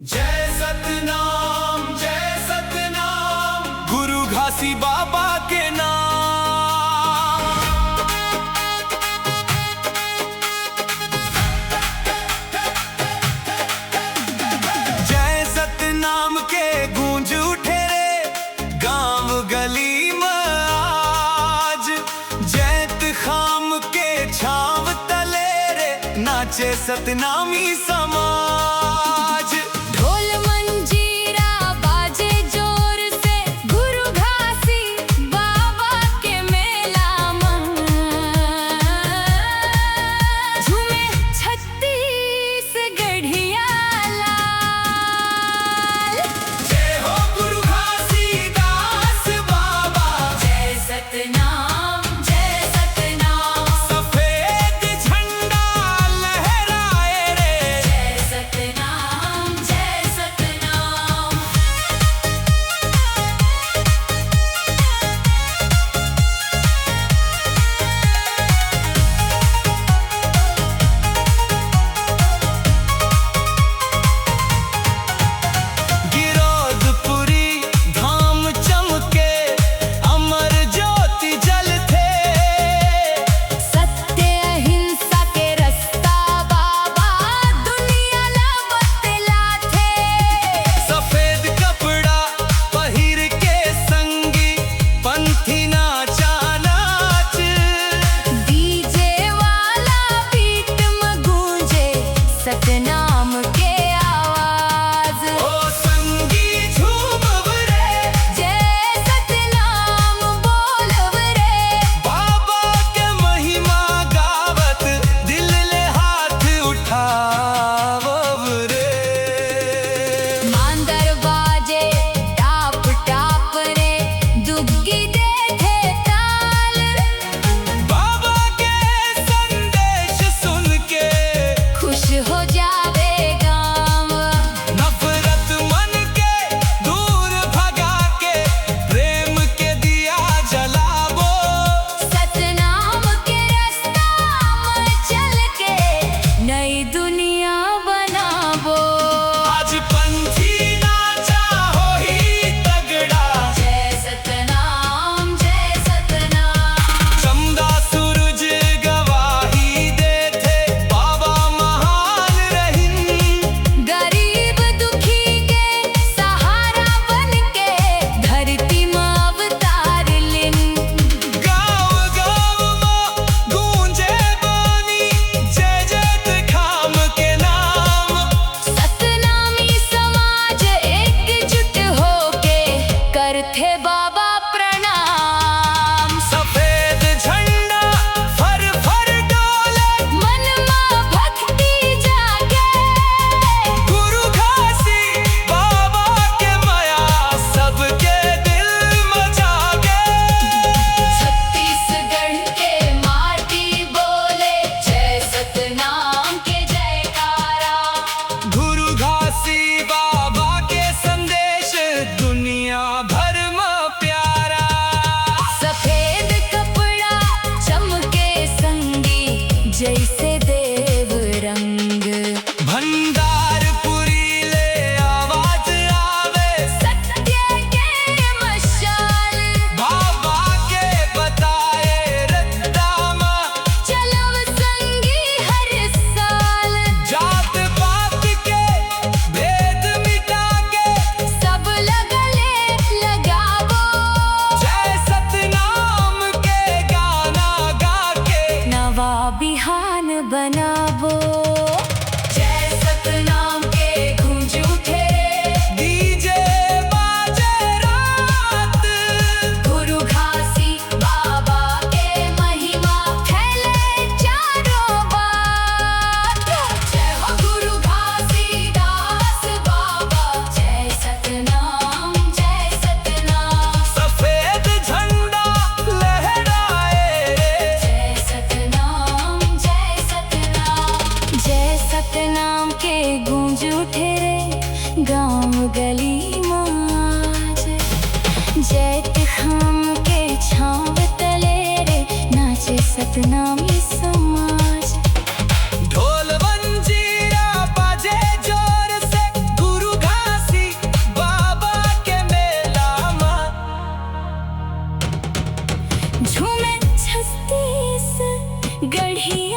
जय सतनाम गुरु घासी बाबा के नाम। जय सतनाम के गूंज उठे रे गांव गली में आज। जैत खाम के छाव तले रे नाचे सतनामी समाज। ढोल मंजीरा बाजे जोर से गुरु घासी बाबा के मेला में झूमे छत्तीसगढ़िया लाल। जय हो गुरु घासीदास बाबा। जय सतनाम सफेद झंडा लहराए रे। जय सतनाम जय सतनाम। गिरोधपुरी धाम चमके अमर ज्योति जलते। सत्य अहिंसा के रास्ता बाबा दुनिया ला बतलाथे। सफेद कपड़ा पहिर के संगी पंथी नाचा नाच। डीजे वाला बीट में गूंजे सतनाम के आवाज। ओ संगी झूमव रे जय सतनाम बोलव रे। बाबा के महिमा गावत दिल ले हाथ उठावव रे। मांदर बाजे टाप टाप रे दुग्गी देखे ताल। बाबा के संदेश सुन के खुश हो जावे गाँव। नफरत मन के दूर भगा के प्रेम के दिया जलावो। सतनाम के रास्ता में चल के नई दुनिया बनावो। आज पंथी नाचा हो ही तगड़ा। जय सतनाम जय सतनाम। चमदा सूरज गवाही देते बाबा महान रहिन। गरीब दुखी के सहारा बन के धरती में अवतार लिन। गाँव गाँव में गूंजे बानी जय जयत खाम के नाम। सतनामी समाज एकजुट होके करथे बाबा प्रणाम। सफेद झंडा फर फर डोले मन में भक्ति जागे। गुरु घासी बाबा के माया सबके दिल में जागे। छत्तीसगढ़ के माटी बोले जय सतनाम के जयकारा। गुरु घासी बाबा के संदेश दुनिया भर में प्यारा। सफेद कपड़ा चमके संगी जैसे देव रंग। भंडारपुरी ले आवाज आवे सत्य के मशाल। बाबा के बताए रत्ता में। चलव संगी हर साल। जात पात के भेद मिटा के सब लगले लगावो। जय सतनाम के गाना गा के नवा बिहान बनावो। जय सतनाम के गूंज उठे डीजे बाजे रात। गुरु घासी बाबा के महिमा फैले चारों बात। जय हो गुरु घासीदास बाबा। जय सतनाम जय सतनाम। सफेद झंडा लहराए रे। जय सतनाम जय सतनाम। जय सतनाम के गूंज उठे रे गाँव गली में आज। जैत खाम के छाव तले रे नाचे सतनामी समाज। ढोल मंजीरा बाजे जोर से गुरु झूमे 36 गढ़िया